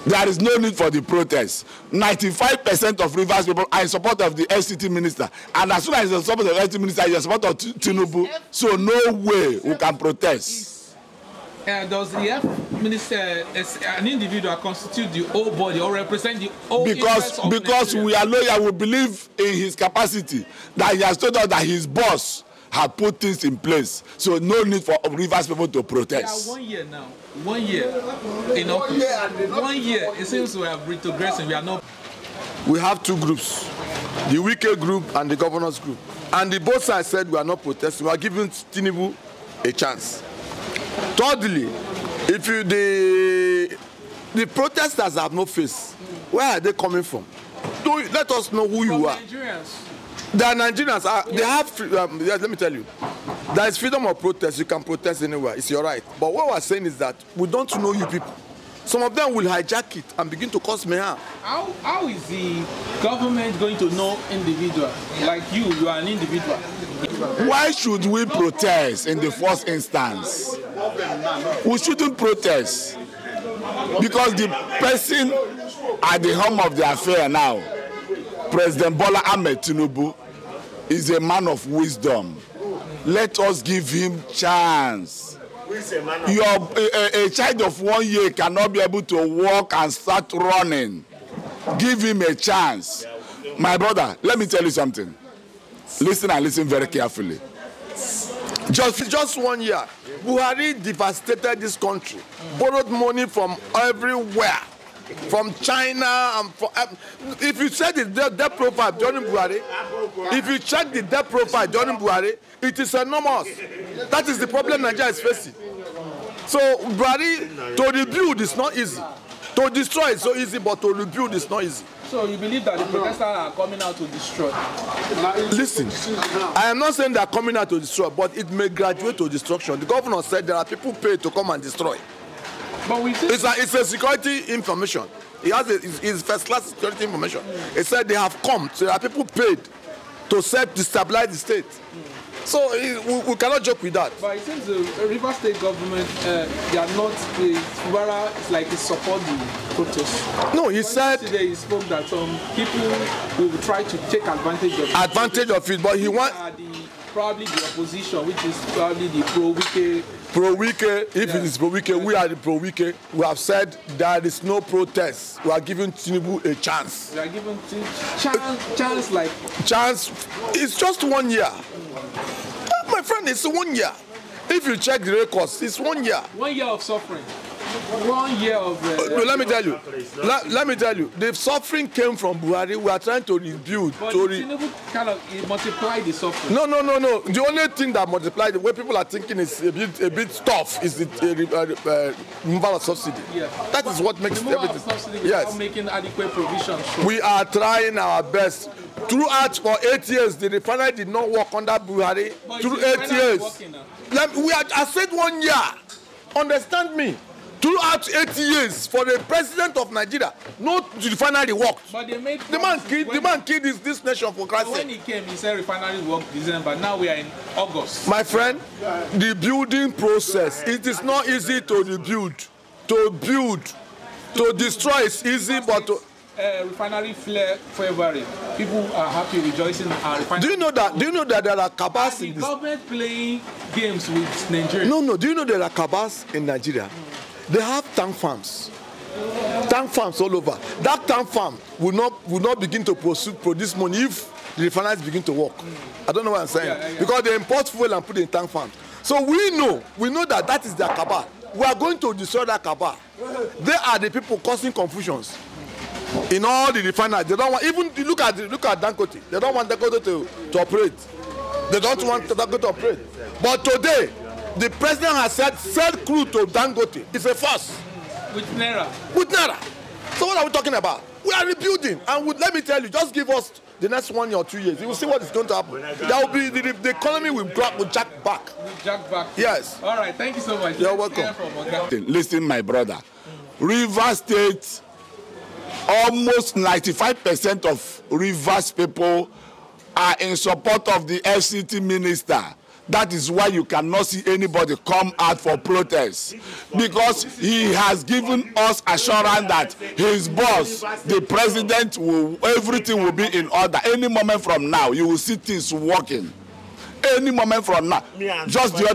There is no need for the protest. 95% of Rivers people are in support of the FCT minister. And as soon as you're in support of the FCT minister, you're in support of tinubu. So no way we can protest. Does the F minister, as an individual, constitute the whole body or represent the whole because we are loyal, we believe in his capacity, that he has told us that his boss have put things in place, so no need for Rivers people to protest. Yeah, 1 year now. 1 year in office. 1 year. It seems we have retrogressing. We are not. We have two groups, the Wike group and the governors group, and the both sides said we are not protesting. We are giving Tinubu a chance. Thirdly, if you the protesters have no face, where are they coming from? Let us know who you are. Nigerians. The Nigerians they have let me tell you, there is freedom of protest. You can protest anywhere, it's your right. But what we're saying is that we don't know you people. Some of them will hijack it and begin to cause mayhem. How is the government going to know individual like you are an individual? Why should we protest in the first instance? We shouldn't protest because the person at the helm of the affair now, President Bola Ahmed Tinubu, is a man of wisdom. Let us give him chance. A child of 1 year cannot be able to walk and start running. Give him a chance. My brother, let me tell you something. Listen and listen very carefully. Just 1 year, Buhari devastated this country, borrowed money from everywhere, from China and from, if you check the debt profile during Buhari, it is enormous. That is the problem Nigeria is facing. So Buhari, to rebuild is not easy. To destroy is so easy, but to rebuild is not easy. So you believe that the protesters are coming out to destroy? Listen, I am not saying they are coming out to destroy, but it may graduate to destruction. The governor said there are people paid to come and destroy. But it's a security information. He has his first-class security information. He said they have come, so there are people paid to destabilize the state. So we cannot joke with that. But it seems the Rivers State government, they are not, it's like they support the protest. No, he said today he spoke that some people will try to take advantage of it. But he wants probably the opposition, which is probably the pro-Wike. Pro-Wike, if it is pro-Wike, we are the pro-Wike. We have said there is no protest. We are giving Tinubu a chance. We are giving chance like... Chance, it's just 1 year. My friend, it's 1 year. If you check the records, it's 1 year. 1 year of suffering. 1 year of... no, let me tell you. The suffering came from Buhari. We are trying to rebuild. But Tinubu kind of multiplied the suffering. No. The only thing that multiplied, the way people are thinking is a bit tough, is the removal of subsidy. Yeah. That is what makes everything. Subsidy without making adequate provisions. We are trying our best. Throughout for 8 years, the refinery did not work under Buhari. Through 8 years. I said 1 year. Understand me. Throughout 8 years, for the president of Nigeria, no refinery worked. But they made the man killed this nation for Christ's sake. When he came, he said refinery worked December. Now we are in August. My friend, the building process, it is not easy to rebuild. To build, to destroy is easy, but to... refinery flare February. People are happy, rejoicing. Do you know that there are cabals in this? The government playing games with Nigeria. No. Do you know there are cabals in Nigeria? They have tank farms all over. That tank farm will not begin to produce money if the refineries begin to work. I don't know what I'm saying. Because they import fuel and put it in tank farms. So we know that is their cabal. We are going to destroy that cabal. They are the people causing confusions in all the refineries. They don't want, even look at Dangote. They don't want Dangote to operate. They don't want Dangote to operate. But today, the president has said sell crude to Dangote. It's a force. With Naira. So what are we talking about? We are rebuilding. And let me tell you, just give us the next 1 year or 2 years. You will see what is going to happen. There will be the economy will jack back. Yes. All right. Thank you so much. You're welcome. Listen, my brother. Rivers State, almost 95% of Rivers people are in support of the FCT minister. That is why you cannot see anybody come out for protest, because he has given us assurance that his boss, the president, everything will be in order. Any moment from now, you will see things working. Any moment from now. Just the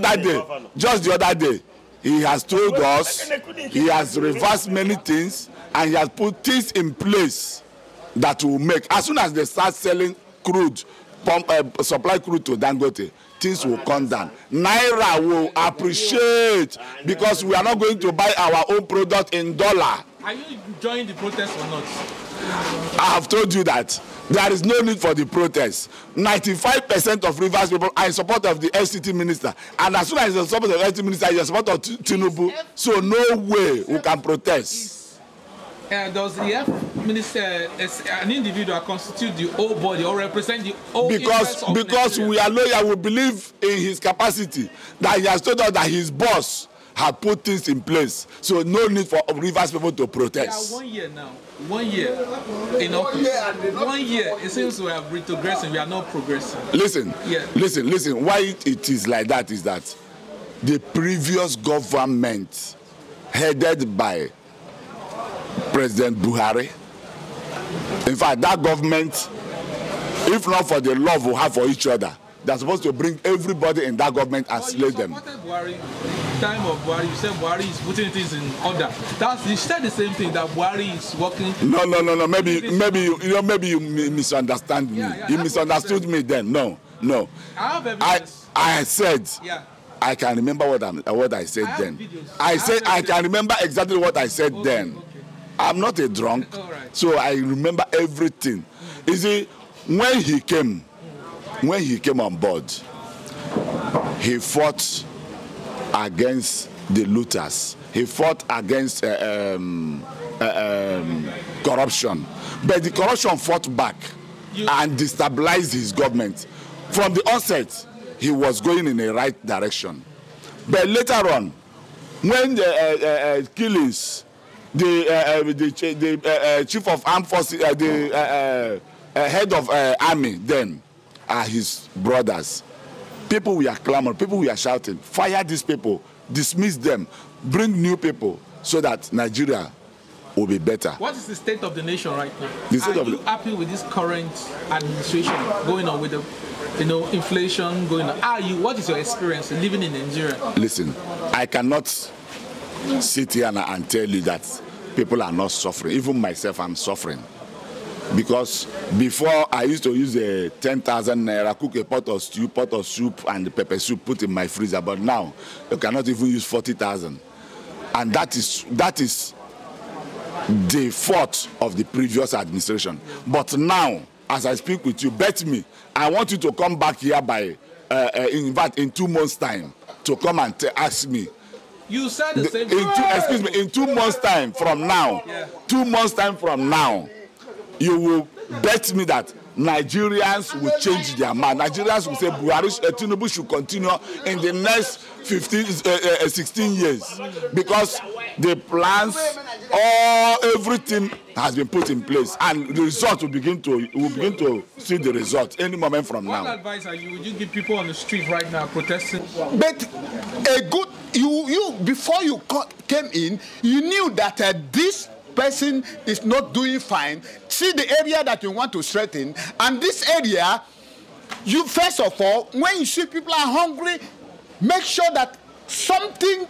other day, he has told us he has reversed many things and he has put things in place that will make, as soon as they start selling crude, supply crude to Dangote, things will come down. Naira will appreciate, because we are not going to buy our own product in dollar. Are you joining the protest or not? I have told you that there is no need for the protest. 95% of Rivers people are in support of the FCT minister, and as soon as you support the FCT minister, you are in support of tinubu. So no way we can protest. Does the F minister, as an individual, constitute the whole body or represent the whole? Because we are loyal, we believe in his capacity. That he has told us that his boss have put things in place, so no need for Rivers people to protest. Yeah, 1 year now. 1 year in office. 1 year, it seems we are retrogressing. We are not progressing. Listen. Why it is like that is that the previous government, headed by President Buhari, in fact, that government, if not for the love we have for each other, they're supposed to bring everybody in that government and slay them. Buhari, time of Buhari, you said Buhari is putting things in order. You said the same thing, that Buhari is working. No. Maybe you misunderstand me. You misunderstood me then. No. I said. Yeah. I can remember what I said then. I can remember exactly what I said then. Okay. I'm not a drunk, so I remember everything. You see, when he came on board, he fought against the looters. He fought against corruption. But the corruption fought back and destabilized his government. From the onset, he was going in the right direction. But later on, when the killings, the chief of armed forces, the head of army then are his brothers. People we are clamoring, people we are shouting, fire these people, dismiss them, bring new people so that Nigeria will be better. What is the state of the nation right now? Are you happy with this current administration going on with the inflation going on? What is your experience living in Nigeria? Listen, I cannot sit here and tell you that people are not suffering. Even myself, I'm suffering. Because before I used to use a 10,000 naira, cook a pot of soup and the pepper soup, put in my freezer. But now you cannot even use 40,000, and that is the fault of the previous administration. But now, as I speak with you, bet me, I want you to come back here by, in fact, in 2 months' time, to come and ask me. You said the same thing. Excuse me, in 2 months' time from now, 2 months' time from now, you will bet me that Nigerians will change their mind. Nigerians will say Tinubu should continue in the next 16 years, because the plans, everything has been put in place, and the result will begin to see the result any moment from now. What advice would you give people on the street right now protesting? But you before you came in, you knew that this person is not doing fine. See the area that you want to strengthen, and this area, you first of all, when you see people are hungry, make sure that something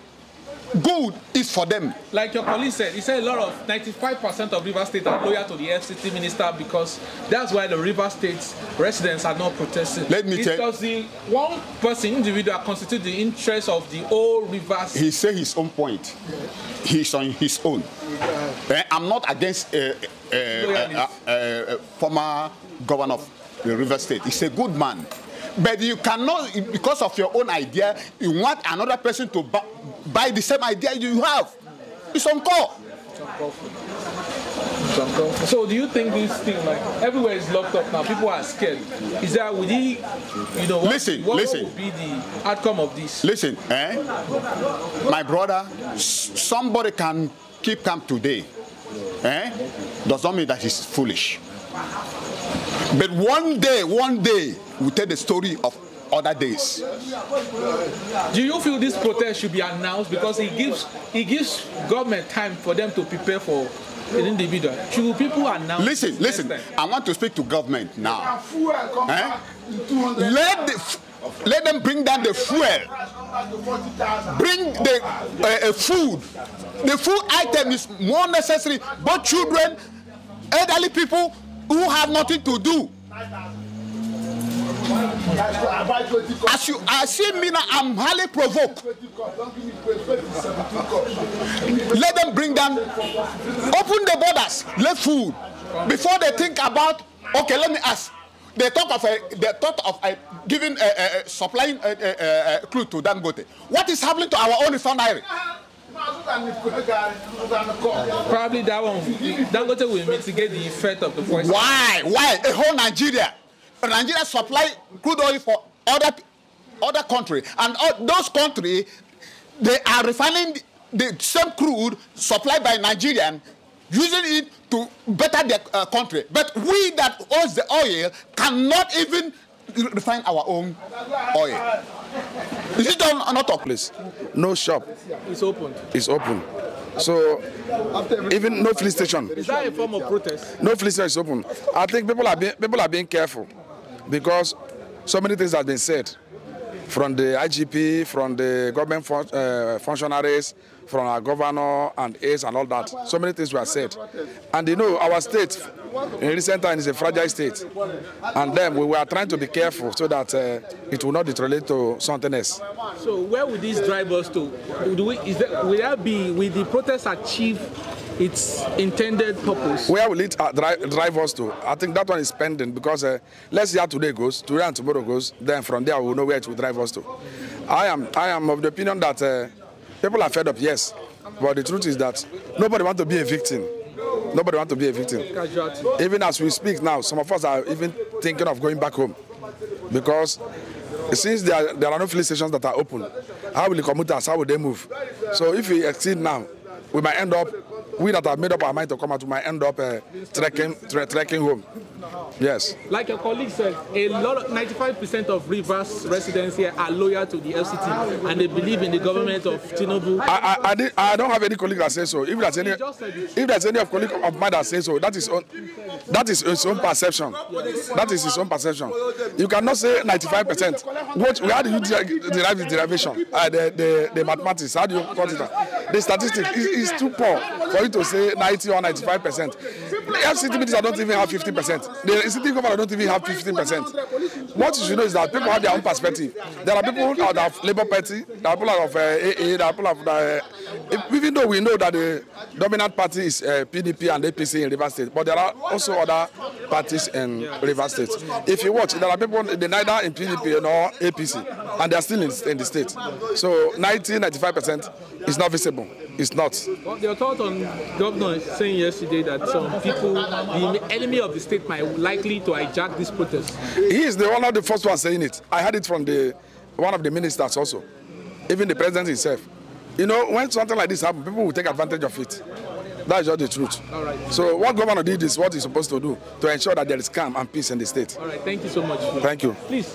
good is for them. Like your colleague said, he said a lot of 95% of River State are loyal to the FCT minister, because that's why the River State residents are not protesting. Let me tell you, because the one person, individual, constitutes the interest of the whole River State. He said his own point. He's on his own. I'm not against former governor of the River State. He's a good man. But you cannot, because of your own idea, you want another person to buy the same idea you have. It's uncalled. So do you think this thing, like everywhere is locked up now, people are scared? Is that, would he, what would be the outcome of this? Listen, my brother, somebody can keep calm today. Does not mean that he's foolish. But one day, we'll tell the story of other days. Do you feel this protest should be announced because it gives government time for them to prepare for an individual? Should people announce? Listen. I want to speak to government now. Let them bring down the fuel. Bring the food. The food item is more necessary. Both children, elderly people who have nothing to do. As you see me now, I'm highly provoked. Let them bring down, open the borders, let food. Before they think about, okay, let me ask. They thought of giving supplying crude to Dangote. What is happening to our own refinery? Probably that one. Dangote will mitigate the effect of the poison. Why? A whole Nigeria supply crude oil for other country, and those countries, they are refining the same crude supplied by Nigerian, using it to better their country. But we that owns the oil cannot even refine our own oil. Is it not a place? No shop. It's open. It's open. So even no filling station. Is that a form of protest? No filling station is open. I think people are being careful because so many things have been said from the IGP, from the government functionaries, from our governor and aides and all that. So many things were said. And you know, our state in recent times is a fragile state. And then we were trying to be careful so that it will not deteriorate to something else. So where will this drive us to? Will the protest achieve its intended purpose? Where will it drive us to? I think that one is pending because let's see how today goes, today and tomorrow goes, then from there we will know where it will drive us to. I am of the opinion that people are fed up, yes, but the truth is that nobody wants to be a victim. Nobody wants to be a victim. Casualty. Even as we speak now, some of us are even thinking of going back home because since there are no filling stations that are open, how will the commuters, how will they move? So if we exceed now, we might end up, we that have made up our mind to come out, we might end up trekking home. Yes. Like your colleague said, 95% of Rivers residents here are loyal to the FCT and they believe in the government of Tinubu. I don't have any colleague that says so. If there's any colleague of mine that says so, that is his own perception. That is his own perception. You cannot say 95%. How do you derive the derivation? The mathematics, how do you cut it out? The statistics is too poor for you to say 90 or 95%. The FCT ministers don't even have 50%. The city government don't even have 15%. What you should know is that people have their own perspective. There are people out of Labour Party, there are people out of AA, there are people of the... Even though we know that the dominant party is PDP and APC in Rivers State, but there are also other parties in Rivers State. If you watch, there are people neither in PDP nor APC, and they are still in the state. So 90-95% is not visible. It's not. Well, your thought on Governor saying yesterday that some people, the enemy of the state, might likely to hijack this protest? He is one of the first ones saying it. I heard it from one of the ministers also, even the president himself. You know, when something like this happens, people will take advantage of it. That is just the truth. All right. So what governor did is what he's supposed to do to ensure that there is calm and peace in the state. All right. Thank you so much. Thank you. Please.